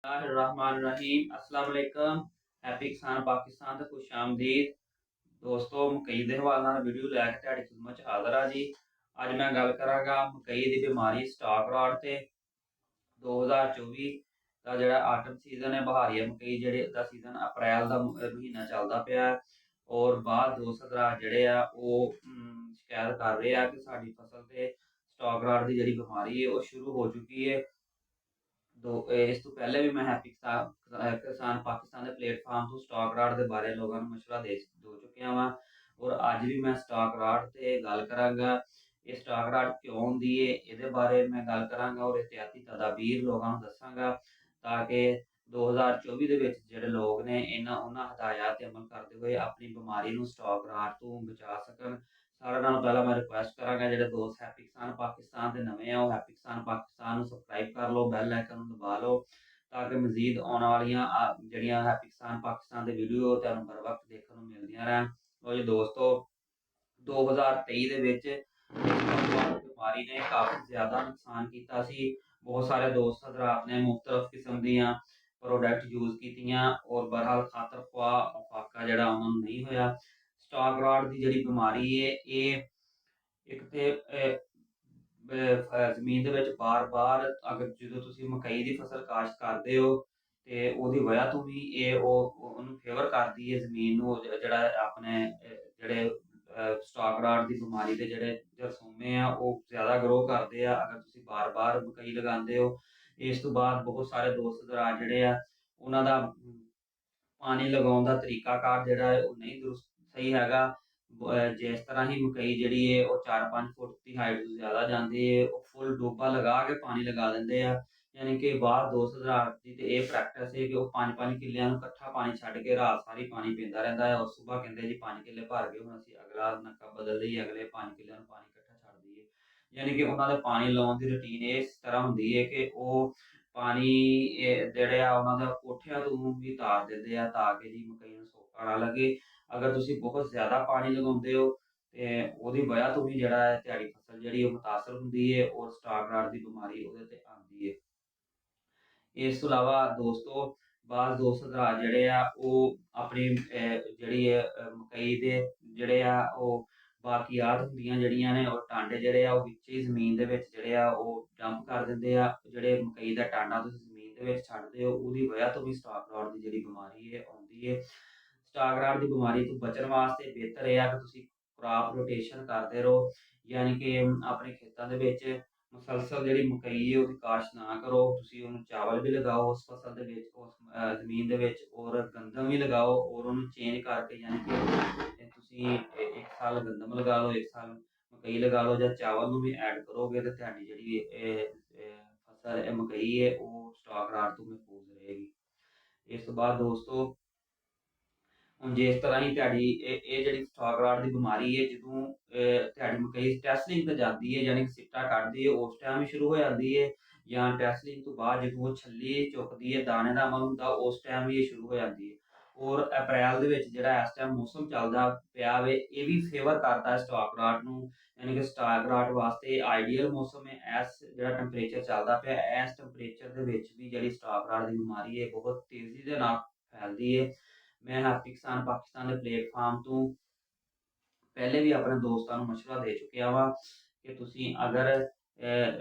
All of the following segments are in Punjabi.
रहीम अस्सलाम वालेकुम। हैप्पी किसान पाकिस्तान ਤੇ ਖੁਸ਼ ਆਮਦੀਦ। ਦੋਸਤੋ ਮਕਈ ਦੇ ਹਵਾਲੇ ਨਾਲ ਵੀਡੀਓ ਲੈ ਕੇ ਤੁਹਾਡੀ ਖਿਦਮਤ 'ਚ ਹਾਜ਼ਰ ਆ ਜੀ। ਅੱਜ ਮੈਂ ਗੱਲ ਕਰਾਂਗਾ ਮਕਈ ਦੀ ਬਿਮਾਰੀ ਸਟਾਕ ਰਾਟ ਤੇ 2024 ਦਾ ਜਿਹੜਾ ਆਟਮ ਸੀਜ਼ਨ ਹੈ, ਬਹਾਰੀਆ ਮਕਈ ਜਿਹੜੇ ਦਾ ਸੀਜ਼ਨ ਅਪ੍ਰੈਲ ਦਾ ਮਹੀਨਾ ਚੱਲਦਾ ਪਿਆ ਔਰ ਬਾਅਦ ਦੋਸਤ ਹਜ਼ਰਾਤ ਜਿਹੜੇ ਆ ਉਹ ਸ਼ਿਕਾਇਤ ਕਰ ਰਹੇ ਆ ਕਿ ਸਾਡੀ ਫਸਲ ਤੇ ਸਟਾਕ ਰਾਟ ਦੀ ਜਿਹੜੀ ਬਿਮਾਰੀ ਹੈ ਉਹ ਸ਼ੁਰੂ ਹੋ ਚੁੱਕੀ ਹੈ। ਇਸ ਤੋਂ ਪਹਿਲੇ ਵੀ ਮੈਂ ਹੈਪੀ ਕਿਸਾਨ ਪਾਕਿਸਤਾਨ ਦੇ ਪਲੇਟਫਾਰਮ ਤੋਂ ਸਟਾਕ ਰਾਟ ਦੇ ਬਾਰੇ ਲੋਕਾਂ ਨੂੰ ਮਸ਼ਵਰਾ ਦੇ ਚੁੱਕਿਆ ਵਾਂ ਔਰ ਅੱਜ ਵੀ ਮੈਂ ਸਟਾਕ ਰਾਟ ਤੇ ਗੱਲ ਕਰਾਂਗਾ। ਇਹ ਸਟਾਕ ਰਾਟ ਕਿਉਂ ਹੁੰਦੀ ਹੈ ਇਹਦੇ ਬਾਰੇ ਮੈਂ ਗੱਲ ਕਰਾਂਗਾ ਔਰ ਇhtiyati ਤਦਾਬੀਰ ਲੋਕਾਂ ਨੂੰ ਦੱਸਾਂਗਾ ਤਾਂ ਕਿ 2024 ਦੇ ਵਿੱਚ ਜਿਹੜੇ ਲੋਕ ਨੇ ਉਹਨਾਂ ਹਦਾਇਤਾਂ ਤੇ ਅਮਲ ਕਰਦੇ ਹੋਏ ਆਪਣੀ ਬਿਮਾਰੀ ਨੂੰ ਸਟਾਕ ਰਾਟ ਤੋਂ ਬਚਾ ਸਕਣ। ਸਾਰਿਆਂ ਨਾਲੋਂ ਪਹਿਲਾਂ ਮੈਂ ਰਿਕੁਐਸਟ ਕਰਾਂਗਾ ਜਿਹੜੇ ਦੋਸਤ ਹੈਪੀ ਕਿਸਾਨ ਪਾਕਿਸਤਾਨ ਦੇ ਨਵੇਂ ਆ ਉਹ ਹੈਪੀ ਕਿਸਾਨ ਪਾਕਿਸਤਾਨ ਨੂੰ ਸਬਸਕ੍ਰਾਈਬ ਕਰ ਲਓ, ਬੈਲ ਆਈਕਨ ਨੂੰ ਦਬਾ ਲਓ ਤਾਂ ਕਿ ਮਜ਼ੀਦ ਆਉਣ ਵਾਲੀਆਂ ਜਿਹੜੀਆਂ ਹੈਪੀ ਕਿਸਾਨ ਪਾਕਿਸਤਾਨ ਦੇ ਵੀਡੀਓ ਤੁਹਾਨੂੰ ਬਰ ਵਕਤ ਦੇਖਣ ਨੂੰ ਮਿਲਦੀਆਂ ਰਹਿਣ। ਲੋ ਜੀ ਦੋਸਤੋ, 2023 ਦੇ ਵਿੱਚ ਬਿਮਾਰੀ ਨੇ ਕਾਫੀ ਜ਼ਿਆਦਾ ਨੁਕਸਾਨ ਕੀਤਾ ਸੀ। ਬਹੁਤ ਸਾਰੇ ਦੋਸਤ ਹਜ਼ਰਾਤ ਨੇ ਮੁਖਤਲਿਫ ਕਿਸਮ ਦੀਆਂ ਪ੍ਰੋਡਕਟ ਯੂਜ਼ ਕੀਤੀਆਂ ਔਰ ਬਹਰਹਾਲ ਖਾਤਰ ਖੁਆਹ ਫਾਕਾ ਜਿਹੜਾ ਉਹਨਾਂ ਨੂੰ ਨਹੀਂ ਹੋਇਆ। ਸਟਾਕ ਰਾਟ ਦੀ ਜਿਹੜੀ ਬਿਮਾਰੀ ਹੈ ਇਹ ਇੱਕ ਤੇ ਜ਼ਮੀਨ ਦੇ ਵਿੱਚ ਬਾਰ-ਬਾਰ ਅਗਰ ਜਦੋਂ ਤੁਸੀਂ ਮਕਈ ਦੀ ਫਸਲ ਕਾਸ਼ਤ ਕਰਦੇ ਹੋ ਤੇ ਉਹਦੀ ਵਜ੍ਹਾ ਤੋਂ ਵੀ ਇਹ ਉਹਨੂੰ ਫੇਵਰ ਕਰਦੀ ਹੈ ਜ਼ਮੀਨ ਨੂੰ। ਜਿਹੜਾ ਆਪਣੇ ਜਿਹੜੇ ਸਟਾਕ ਰਾਟ ਦੀ ਬਿਮਾਰੀ ਦੇ ਜਿਹੜੇ ਜਰਸੂਮੇ ਆ ਉਹ ਜ਼ਿਆਦਾ ਗਰੋ ਕਰਦੇ ਆ ਅਗਰ ਤੁਸੀਂ ਬਾਰ-ਬਾਰ ਮਕਈ ਲਗਾਉਂਦੇ ਹੋ। ਇਸ ਤੋਂ ਬਾਅਦ ਬਹੁਤ ਸਾਰੇ ਦੋਸਤ ਹਜ਼ਰਾਤ ਜਿਹੜੇ ਆ ਉਹਨਾਂ ਦਾ ਪਾਣੀ ਲਗਾਉਣ ਦਾ ਤਰੀਕਾਕਾਰ ਜਿਹੜਾ ਹੈ ਉਹ ਨਹੀਂ ਦੁਰਸਤ ਸਹੀ ਹੈਗਾ। ਜਿਸ ਤਰ੍ਹਾਂ ਹੀ ਮਕਈ ਜਿਹੜੀ ਹੈ ਉਹ 4-5 ਫੁੱਟ ਦੀ ਹਾਈਟ ਤੋਂ ਜ਼ਿਆਦਾ ਜਾਂਦੀ ਹੈ ਉਹ ਫੁੱਲ ਡੋਬਾ ਲਗਾ ਕੇ ਪਾਣੀ ਲਗਾ ਦਿੰਦੇ ਆ। ਯਾਨੀ ਕਿ ਬਾਹਰ 2,000 ਦੀ ਤੇ ਇਹ ਪ੍ਰੈਕਟਿਸ ਹੈ ਕਿ ਉਹ 5-5 ਕਿੱਲਿਆਂ ਨੂੰ ਇਕੱਠਾ ਪਾਣੀ ਛੱਡ ਕੇ ਰਾਤ ਸਾਰੀ ਪਾਣੀ ਪੀਂਦਾ ਰਹਿੰਦਾ ਹੈ ਔਰ ਸਵੇਰ ਕਹਿੰਦੇ ਜੀ 5 ਕਿੱਲੇ ਭਰ ਗਏ, ਹੁਣ ਅਸੀਂ ਅਗਲਾ ਨੱਕਾ ਬਦਲ ਦਈਏ, ਅਗਲੇ 5 ਕਿੱਲਿਆਂ ਨੂੰ ਪਾਣੀ ਇਕੱਠਾ ਛੱਡ ਦਈਏ। ਯਾਨੀ ਕਿ ਉਹਨਾਂ ਦੇ ਪਾਣੀ ਲਾਉਣ ਦੀ ਰੁਟੀਨ ਇਸ ਤਰ੍ਹਾਂ ਹੁੰਦੀ ਹੈ ਕਿ ਉਹ ਪਾਣੀ ਜਿਹੜੇ ਆ ਉਹਨਾਂ ਦਾ ਕੋਠਿਆਂ ਤੋਂ ਵੀ ਤਾਰ ਦਿੰਦੇ ਆ ਤਾਂ ਕਿ ਜੀ ਮਕਈ ਨੂੰ ਸੋਕਾ ਨਾ ਲੱਗੇ। ਅਗਰ ਤੁਸੀਂ ਬਹੁਤ ਜ਼ਿਆਦਾ ਪਾਣੀ ਲਗਾਉਂਦੇ ਹੋ ਤੇ ਉਹਦੀ ਵਜ੍ਹਾ ਤੋਂ ਵੀ ਜਿਹੜਾ ਹੈ ਤੁਹਾਡੀ ਫਸਲ ਜਿਹੜੀ ਉਹ ਮੁਤਾਸਰ ਹੁੰਦੀ ਹੈ ਔਰ ਸਟਾਕ ਰਾਟ ਦੀ ਬਿਮਾਰੀ ਉਹਦੇ ਤੇ ਆਉਂਦੀ ਹੈ। ਇਸ ਤੋਂ ਇਲਾਵਾ ਦੋਸਤੋ ਬਾਅਦ ਦੋਸਤ ਹਜ਼ਰਾਤ ਜਿਹੜੇ ਆ ਉਹ ਆਪਣੀ ਜਿਹੜੀ ਮਕਈ ਦੇ ਜਿਹੜੇ ਆ ਉਹ ਬਾਕੀਆਤ ਹੁੰਦੀਆਂ ਜਿਹੜੀਆਂ ਨੇ ਉਹ ਟਾਂਡੇ ਜਿਹੜੇ ਆ ਉਹ ਵਿੱਚ ਹੀ ਜ਼ਮੀਨ ਦੇ ਵਿੱਚ ਜਿਹੜੇ ਆ ਉਹ ਡੰਪ ਕਰ ਦਿੰਦੇ ਆ। ਜਿਹੜੇ ਮਕਈ ਦਾ ਟਾਂਡਾ ਤੁਸੀਂ ਜ਼ਮੀਨ ਦੇ ਵਿੱਚ ਛੱਡਦੇ ਹੋ ਉਹਦੀ ਵਜ੍ਹਾ ਤੋਂ ਵੀ ਸਟਾਕ ਰਾਟ ਦੀ ਜਿਹੜੀ ਬਿਮਾਰੀ ਹੈ ਆਉਂਦੀ ਹੈ। ਸਟਾਕ ਰਾਟ ਦੀ ਬਿਮਾਰੀ ਤੋਂ ਬਚਣ ਵਾਸਤੇ ਬਿਹਤਰ ਇਹ ਆ ਕਿ ਤੁਸੀਂ ਕ੍ਰਾਪ ਰੋਟੇਸ਼ਨ ਕਰਦੇ ਰਹੋ, ਯਾਨੀ ਕਿ ਆਪਣੇ ਖੇਤਾਂ ਦੇ ਵਿੱਚ ਮੁਸਲਸਲ ਜਿਹੜੀ ਮਕਈ ਹੈ ਉਹਦੀ ਕਾਸ਼ਤ ਨਾ ਕਰੋ। ਤੁਸੀਂ ਉਹਨੂੰ ਚਾਵਲ ਵੀ ਲਗਾਓ ਉਸ ਫਸਲ ਦੇ ਵਿੱਚ, ਉਸ ਜ਼ਮੀਨ ਦੇ ਵਿੱਚ ਔਰ ਗੰਦਮ ਵੀ ਲਗਾਓ ਔਰ ਉਹਨੂੰ ਚੇਂਜ ਕਰਕੇ, ਯਾਨੀ ਕਿ ਤੁਸੀਂ ਇੱਕ ਸਾਲ ਗੰਦਮ ਲਗਾ ਲਓ, ਇੱਕ ਸਾਲ ਮਕਈ ਲਗਾ ਲਓ ਜਾਂ ਚਾਵਲ ਨੂੰ ਵੀ ਐਡ ਕਰੋਗੇ ਤੇ ਤੁਹਾਡੀ ਜਿਹੜੀ ਫਸਲ ਮਕਈ ਹੈ ਉਹ ਸਟਾਕ ਰਾਟ ਤੋਂ ਮਹਿਫੂਜ਼ ਰਹੇਗੀ। ਇਸ ਤੋਂ ਬਾਅਦ ਦੋਸਤੋ ਹੁਣ ਜਿਸ ਤਰ੍ਹਾਂ ਹੀ ਤੁਹਾਡੀ ਇਹ ਜਿਹੜੀ ਸਟਾਕ ਰਾਟ ਦੀ ਬਿਮਾਰੀ ਹੈ ਜਦੋਂ ਤੁਹਾਡੀ ਮਕਈ ਟੈਸਲਿੰਗ ਤੇ ਜਾਂਦੀ ਹੈ ਯਾਨੀ ਕਿ ਸਿੱਟਾ ਕੱਢਦੀ ਹੈ ਉਸ ਟਾਈਮ ਵੀ ਸ਼ੁਰੂ ਹੋ ਜਾਂਦੀ ਹੈ, ਜਾਂ ਟੈਸਲਿੰਗ ਤੋਂ ਬਾਅਦ ਜਦੋਂ ਉਹ ਛੱਲੀ ਚੁੱਕਦੀ ਹੈ ਦਾਣੇ ਦਾ ਅਮਲ ਹੁੰਦਾ ਉਸ ਟਾਈਮ ਵੀ ਇਹ ਸ਼ੁਰੂ ਹੋ ਜਾਂਦੀ ਹੈ। ਔਰ ਅਪ੍ਰੈਲ ਦੇ ਵਿੱਚ ਜਿਹੜਾ ਇਸ ਟਾਈਮ ਮੌਸਮ ਚੱਲਦਾ ਪਿਆ ਵੇ ਇਹ ਵੀ ਫੇਵਰ ਕਰਦਾ ਹੈ ਸਟਾਕ ਰਾਟ ਨੂੰ, ਯਾਨੀ ਕਿ ਸਟਾਕ ਰਾਟ ਵਾਸਤੇ ਆਈਡੀਅਲ ਮੌਸਮ ਹੈ। ਇਸ ਜਿਹੜਾ ਟੈਂਪਰੇਚਰ ਚੱਲਦਾ ਪਿਆ ਇਸ ਟੈਂਪਰੇਚਰ ਦੇ ਵਿੱਚ ਵੀ ਜਿਹੜੀ ਸਟਾਕ ਰਾਟ ਦੀ ਬਿਮਾਰੀ ਹੈ ਬਹੁਤ ਤੇਜ਼ੀ ਦੇ ਨਾਲ ਫੈਲਦੀ ਹੈ। ਮੈਂ ਹੈਪੀ ਕਿਸਾਨ ਪਾਕਿਸਤਾਨ ਦੇ ਪਲੇਟਫਾਰਮ ਤੋਂ ਪਹਿਲੇ ਵੀ ਆਪਣੇ ਦੋਸਤਾਂ ਨੂੰ ਮਸ਼ਵਰਾ ਦੇ ਚੁੱਕਿਆ ਵਾ ਕਿ ਤੁਸੀਂ ਅਗਰ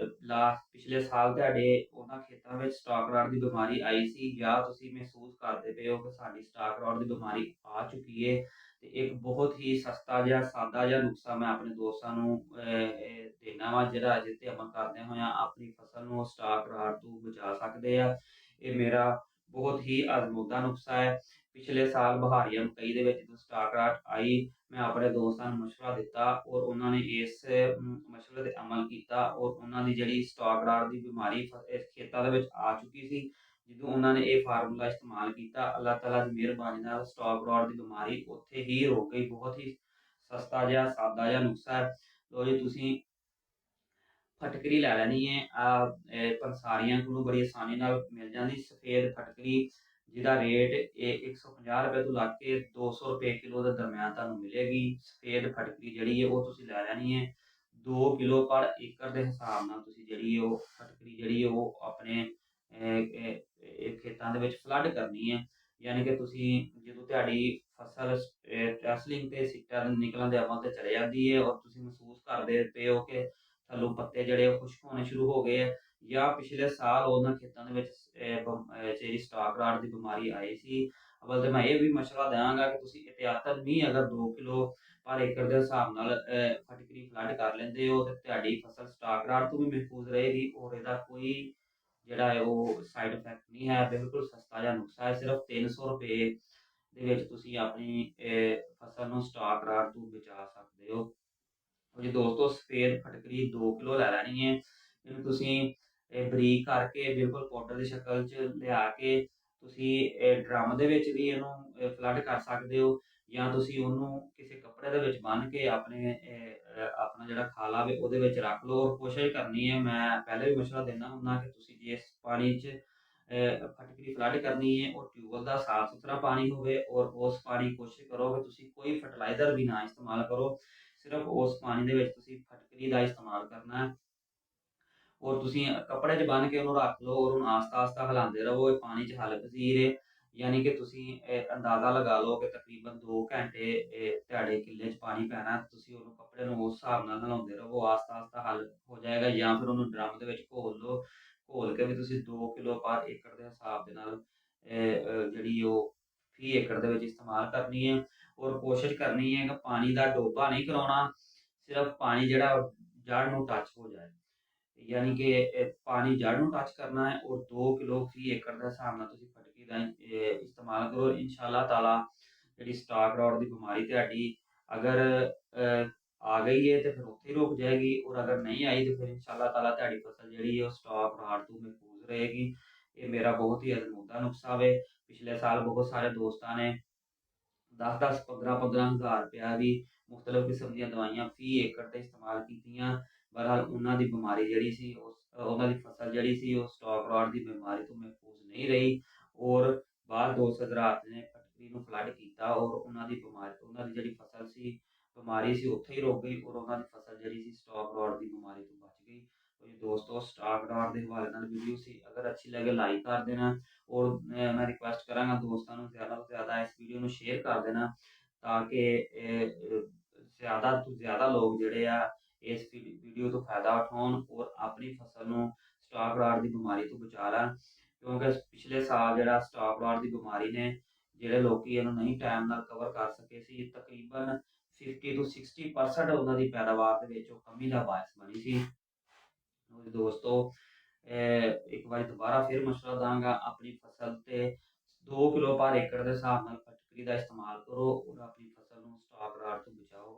ਪਿਛਲੇ ਸਾਲ ਤੁਹਾਡੇ ਉਹਨਾਂ ਖੇਤਾਂ ਵਿੱਚ ਸਟਾਕ ਰਾਟ ਦੀ ਬਿਮਾਰੀ ਆਈ ਸੀ ਜਾਂ ਤੁਸੀਂ ਮਹਿਸੂਸ ਕਰਦੇ ਪਏ ਹੋ ਕਿ ਸਾਡੀ ਸਟਾਕ ਰਾਟ ਦੀ ਬਿਮਾਰੀ ਆ ਚੁੱਕੀ ਹੈ ਤੇ ਇੱਕ ਬਹੁਤ ਹੀ ਸਸਤਾ ਜਿਹਾ ਸਾਦਾ ਜਿਹਾ ਨੁਸਖਾ ਮੈਂ ਆਪਣੇ ਦੋਸਤਾਂ ਨੂੰ ਦੇਣਾ ਵਾ ਜਿਹੜਾ ਅਜੇ ਤੇ ਅਮਲ ਕਰਦੇ ਹੋਇਆ ਆਪਣੀ ਫਸਲ ਨੂੰ ਸਟਾਕ ਰਾਟ ਤੋਂ ਬਚਾ ਸਕਦੇ ਆ। ਇਹ ਮੇਰਾ ਬਹੁਤ ਹੀ ਅਜ਼ਮੂਦਾ ਨੁਸਖਾ ਹੈ। ਪਿਛਲੇ ਸਾਲ ਬਹਾਰੀਆ ਮਕਈ ਦੇ ਵਿੱਚ ਜਦੋਂ ਸਟਾਕ ਰਾਟ ਆਈ ਮੈਂ ਆਪਣੇ ਦੋਸਤਾਂ ਨੂੰ ਮਸ਼ਵਰਾ ਦਿੱਤਾ ਔਰ ਉਹਨਾਂ ਨੇ ਇਸ ਮਸ਼ਵਰੇ ਤੇ ਅਮਲ ਕੀਤਾ ਔਰ ਉਹਨਾਂ ਦੀ ਜਿਹੜੀ ਸਟਾਕ ਰਾਟ ਦੀ ਬਿਮਾਰੀ ਇਸ ਖੇਤਾਂ ਦੇ ਵਿੱਚ ਆ ਚੁੱਕੀ ਸੀ। ਜਦੋਂ ਉਹਨਾਂ ਨੇ ਇਹ ਫਾਰਮੂਲਾ ਇਸਤੇਮਾਲ ਕੀਤਾ ਅੱਲਾਹ ਤਾਲਾ ਦੀ ਮਿਹਰਬਾਨੀ ਨਾਲ ਸਟਾਕ ਰਾਟ ਦੀ ਬਿਮਾਰੀ ਉੱਥੇ ਹੀ ਰੁਕ ਗਈ। ਬਹੁਤ ਹੀ ਸਸਤਾ ਜਿਹਾ ਸਾਦਾ ਜਿਹਾ ਨੁਸਖਾ ਹੈ। ਲੋ ਜੀ ਤੁਸੀਂ ਫਟਕਰੀ ਲੈ ਲੈਣੀ ਹੈ ਪੰਸਾਰੀਆਂ ਕੋਲੋਂ ਬੜੀ ਆਸਾਨੀ ਨਾਲ ਮਿਲ ਜਾਂਦੀ ਸਫੇਦ ਫਟਕਰੀ ਜਿਹਦਾ ਰੇਟ 150 ਰੁਪਏ ਤੋਂ ਲੱਗ ਕੇ 200 ਰੁਪਏ ਕਿਲੋ ਦੇ ਦਰਮਿਆਨ ਤੁਹਾਨੂੰ ਮਿਲੇਗੀ। ਸਫੇਦ ਫਟਕਰੀ ਜਿਹੜੀ ਹੈ ਉਹ ਤੁਸੀਂ ਲੈ ਲੈਣੀ ਹੈ 2 ਕਿਲੋ ਪਰ ਏਕੜ ਦੇ ਹਿਸਾਬ ਨਾਲ ਤੁਸੀਂ ਜਿਹੜੀ ਉਹ ਫਟਕਰੀ ਜਿਹੜੀ ਉਹ ਆਪਣੇ ਖੇਤਾਂ ਦੇ ਵਿੱਚ ਫਲੱਡ ਕਰਨੀ ਹੈ। ਯਾਨੀ ਕਿ ਤੁਸੀਂ ਜਦੋਂ ਤੁਹਾਡੀ ਫਸਲ ਟੈਸਲਿੰਗ ਤੇ ਸਿੱਟਾ ਨਿਕਲਣ ਦੇ ਅਮਲ ਤੇ ਚਲੇ ਜਾਂਦੀ ਹੈ, ਔਰ ਤੁਸੀਂ ਮਹਿਸੂਸ ਕਰਦੇ ਪਏ ਹੋ ਕਿ ਥੱਲੋਂ ਪੱਤੇ ਜਿਹੜੇ ਉਹ ਖੁਸ਼ਕ ਹੋਣੇ ਸ਼ੁਰੂ ਹੋ ਗਏ ਹੈ, ਜਾਂ ਪਿਛਲੇ ਸਾਲ ਉਹਨਾਂ ਖੇਤਾਂ ਦੇ ਵਿੱਚ ਜਿਹੜੀ ਸਟਾਕ ਰਾਟ ਦੀ ਬਿਮਾਰੀ ਆਈ ਸੀ, ਅਵਲ ਤੇ ਮੈਂ ਇਹ ਵੀ ਮਸ਼ਵਰਾ ਦਿਆਂਗਾ ਕਿ ਤੁਸੀਂ ਇਹਤਿਆਤਨ ਵੀ ਅਗਰ 2 ਕਿਲੋ ਪਰ ਏਕੜ ਦੇ ਹਿਸਾਬ ਨਾਲ ਫਟਕਰੀ ਫਲੱਡ ਕਰ ਲੈਂਦੇ ਹੋ ਤੇ ਤੁਹਾਡੀ ਫਸਲ ਸਟਾਕ ਰਾਟ ਤੋਂ ਵੀ ਮਹਿਫੂਜ਼ ਰਹੇਗੀ, ਔਰ ਇਹਦਾ ਕੋਈ ਜਿਹੜਾ ਹੈ ਉਹ ਸਾਈਡ ਇਫੈਕਟ ਨਹੀਂ ਹੈ। ਬਿਲਕੁਲ ਸਸਤਾ ਜਿਹਾ ਨੁਸਖਾ ਹੈ, ਸਿਰਫ 300 ਰੁਪਏ ਦੇ ਵਿੱਚ ਤੁਸੀਂ ਆਪਣੀ ਫਸਲ ਨੂੰ ਸਟਾਕ ਰਾਟ ਤੋਂ ਬਚਾ ਸਕਦੇ ਹੋ। ਜੀ ਦੋਸਤੋ, ਸਫੇਦ ਫਟਕਰੀ 2 ਕਿਲੋ ਲੈ ਲੈਣੀ ਹੈ। ਇਹਨੂੰ ਤੁਸੀਂ ਬਰੀਕ ਕਰਕੇ ਬਿਲਕੁਲ ਪਾਊਡਰ ਦੀ ਸ਼ਕਲ 'ਚ ਲਿਆ ਕੇ ਤੁਸੀਂ ਡਰਮ ਦੇ ਵਿੱਚ ਵੀ ਇਹਨੂੰ ਫਲੱਡ ਕਰ ਸਕਦੇ ਹੋ, ਜਾਂ ਤੁਸੀਂ ਉਹਨੂੰ ਕਿਸੇ ਕੱਪੜੇ ਦੇ ਵਿੱਚ ਬੰਨ੍ਹ ਕੇ ਆਪਣੇ ਆਪਣਾ ਜਿਹੜਾ ਖਾਲਾ ਵੇ ਉਹਦੇ ਵਿੱਚ ਰੱਖ ਲਓ। ਔਰ ਕੋਸ਼ਿਸ਼ ਕਰਨੀ ਹੈ, ਮੈਂ ਪਹਿਲੇ ਵੀ ਮਸ਼ਵਰਾ ਦਿੰਦਾ ਹੁੰਦਾ ਕਿ ਤੁਸੀਂ ਜਿਸ ਪਾਣੀ 'ਚ ਫਟਕਰੀ ਫਲੱਡ ਕਰਨੀ ਹੈ ਉਹ ਟਿਊਬਵੈੱਲ ਦਾ ਸਾਫ਼ ਸੁਥਰਾ ਪਾਣੀ ਹੋਵੇ, ਔਰ ਉਸ ਪਾਣੀ ਕੋਸ਼ਿਸ਼ ਕਰੋ ਕਿ ਤੁਸੀਂ ਕੋਈ ਫਰਟੀਲਾਈਜ਼ਰ ਵੀ ਨਾ ਇਸਤੇਮਾਲ ਕਰੋ, ਸਿਰਫ ਉਸ ਪਾਣੀ ਦੇ ਵਿੱਚ ਤੁਸੀਂ ਫਟਕਰੀ ਦਾ ਇਸਤੇਮਾਲ ਕਰਨਾ ਹੈ। ਔਰ ਤੁਸੀਂ ਕੱਪੜੇ 'ਚ ਬੰਨ੍ਹ ਕੇ ਉਹਨੂੰ ਰੱਖ ਲਓ, ਔਰ ਉਹਨੂੰ ਆਸਤਾ ਹਿਲਾਉਂਦੇ ਰਹੋ, ਇਹ ਪਾਣੀ 'ਚ ਹਲਕਜ਼ੀਰ ਹੈ। ਯਾਨੀ ਕਿ ਤੁਸੀਂ ਅੰਦਾਜ਼ਾ ਲਗਾ ਲਓ ਕਿ ਤਕਰੀਬਨ 2 ਘੰਟੇ ਤੁਹਾਡੇ ਕਿੱਲੇ 'ਚ ਪਾਣੀ ਪੈਣਾ, ਤੁਸੀਂ ਉਹਨੂੰ ਕੱਪੜੇ ਨੂੰ ਉਸ ਹਿਸਾਬ ਨਾਲ ਹਿਲਾਉਂਦੇ ਰਹੋ, ਆਸਤਾ ਹੱਲ ਹੋ ਜਾਏਗਾ। ਜਾਂ ਫਿਰ ਉਹਨੂੰ ਡਰਮ ਦੇ ਵਿੱਚ ਘੋਲ ਲਓ, ਘੋਲ ਕੇ ਵੀ ਤੁਸੀਂ 2 ਕਿਲੋ ਪਰ ਏਕੜ ਦੇ ਹਿਸਾਬ ਦੇ ਨਾਲ ਜਿਹੜੀ ਉਹ ਫੀ ਏਕੜ ਦੇ ਵਿੱਚ ਇਸਤੇਮਾਲ ਕਰਨੀ ਹੈ। ਔਰ ਕੋਸ਼ਿਸ਼ ਕਰਨੀ ਹੈ ਕਿ ਪਾਣੀ ਦਾ ਡੋਬਾ ਨਹੀਂ ਕਰਾਉਣਾ, ਸਿਰਫ ਪਾਣੀ ਜਿਹੜਾ ਜੜ ਨੂੰ ਟੱਚ ਹੋ ਜਾਏ, ਯਾਨੀ ਕਿ ਪਾਣੀ ਜੜ ਨੂੰ ਟੱਚ ਕਰਨਾ ਹੈ। ਔਰ 2 ਕਿਲੋ ਫੀ ਏਕੜ ਦੇ ਹਿਸਾਬ ਨਾਲ ਤੁਸੀਂ ਫਟਕੀ ਦਾ ਇਸਤੇਮਾਲ ਕਰੋ। ਇਨਸ਼ਾਅੱਲਾ ਤਾਲਾ ਜਿਹੜੀ ਸਟਾਕ ਰੌਟ ਦੀ ਬਿਮਾਰੀ ਤੁਹਾਡੀ ਅਗਰ ਆ ਗਈ ਹੈ ਤੇ ਫਿਰ ਉੱਥੇ ਹੀ ਰੁਕ ਜਾਏਗੀ, ਔਰ ਅਗਰ ਨਹੀਂ ਆਈ ਤੇ ਫਿਰ ਇਨਸ਼ਾਅੱਲਾ ਤਾਲਾ ਤੁਹਾਡੀ ਫਸਲ ਜਿਹੜੀ ਹੈ ਉਹ ਸਟਾਕ ਰਾਟ ਤੋਂ ਮਹਿਫੂਜ਼ ਰਹੇਗੀ। ਇਹ ਮੇਰਾ ਬਹੁਤ ਹੀ ਅਜ਼ਮੂਦਾ ਨੁਸਖਾ ਵੇ। ਪਿਛਲੇ ਸਾਲ ਬਹੁਤ ਸਾਰੇ ਦੋਸਤਾਂ ਨੇ 10-10, 15-15 ਹਜ਼ਾਰ ਰੁਪਇਆ ਵੀ ਮੁਖਤਲਿਫ ਕਿਸਮ ਦੀਆਂ ਦਵਾਈਆਂ ਫੀ ਏਕੜ ਤੇ ਇਸਤੇਮਾਲ ਕੀਤੀਆਂ। ਬਹਰਹਾਲ ਉਹਨਾਂ ਦੀ ਬਿਮਾਰੀ ਜਿਹੜੀ ਸੀ ਉਹਨਾਂ ਦੀ ਫਸਲ ਜਿਹੜੀ ਸੀ ਉਹ ਸਟਾਕ ਰਾਟ ਦੀ ਬਿਮਾਰੀ ਤੋਂ ਮਹਿਫੂਜ਼ ਨਹੀਂ ਰਹੀ, ਔਰ ਬਾਅਦ ਦੋਸਤ ਹਜ਼ਰਾਤ ਨੇ ਫਟਕਰੀ ਨੂੰ ਫਲੱਡ ਕੀਤਾ, ਔਰ ਉਹਨਾਂ ਦੀ ਜਿਹੜੀ ਫਸਲ ਸੀ ਬਿਮਾਰੀ ਸੀ ਉੱਥੇ ਹੀ ਰੁਕ ਗਈ, ਔਰ ਉਹਨਾਂ ਦੀ ਫਸਲ ਜਿਹੜੀ ਸੀ ਸਟਾਕ ਰਾਟ ਦੀ ਬਿਮਾਰੀ ਤੋਂ ਬਚ ਗਈ। ਦੋਸਤੋ, ਸਟਾਕ ਰਾਟ ਦੇ ਹਵਾਲੇ ਨਾਲ ਵੀਡੀਓ ਸੀ, ਅਗਰ ਅੱਛੀ ਲੱਗੇ ਲਾਈਕ ਕਰ ਦੇਣਾ, ਔਰ ਮੈਂ ਰਿਕੁਐਸਟ ਕਰਾਂਗਾ ਦੋਸਤਾਂ ਨੂੰ ਜ਼ਿਆਦਾ ਤੋਂ ਜ਼ਿਆਦਾ ਇਸ ਵੀਡੀਓ ਨੂੰ ਸ਼ੇਅਰ ਕਰ ਦੇਣਾ, ਤਾਂ ਕਿ ਜ਼ਿਆਦਾ ਤੋਂ ਜ਼ਿਆਦਾ ਲੋਕ ਜਿਹੜੇ ਆ ਇਸ ਵੀਡੀਓ ਤੋਂ ਫਾਇਦਾ ਉਠਾਉਣ, ਔਰ ਆਪਣੀ ਫਸਲ ਨੂੰ ਸਟਾਕ ਰਾਟ ਦੀ ਬਿਮਾਰੀ ਤੋਂ ਬਚਾ ਲੈਣ। ਕਿਉਂਕਿ ਪਿਛਲੇ ਸਾਲ ਜਿਹੜਾ ਸਟਾਕ ਰਾਟ ਦੀ ਬਿਮਾਰੀ ਨੇ ਜਿਹੜੇ ਲੋਕੀ ਇਹਨੂੰ ਨਹੀਂ ਟਾਈਮ ਨਾਲ ਕਵਰ ਕਰ ਸਕੇ ਸੀ, ਤਕਰੀਬਨ 50 ਤੋਂ 60% ਉਹਨਾਂ ਦੀ ਪੈਦਾਵਾਰ ਦੇ ਵਿੱਚ ਉਹ ਕਮੀ ਦਾ ਬਾਇਸ ਬਣੀ ਸੀ। ਦੋਸਤੋ, ਇੱਕ ਵਾਰੀ ਦੁਬਾਰਾ ਫਿਰ ਮਸ਼ਵਰਾ ਦਾਂਗਾ, ਆਪਣੀ ਫਸਲ ਤੇ 2 ਕਿਲੋ ਪਰ ਏਕੜ ਦੇ ਹਿਸਾਬ ਨਾਲ ਫਟਕਰੀ ਦਾ ਇਸਤੇਮਾਲ ਕਰੋ, ਔਰ ਆਪਣੀ ਫਸਲ ਨੂੰ ਸਟਾਕ ਰਾਟ ਤੋਂ ਬਚਾਓ।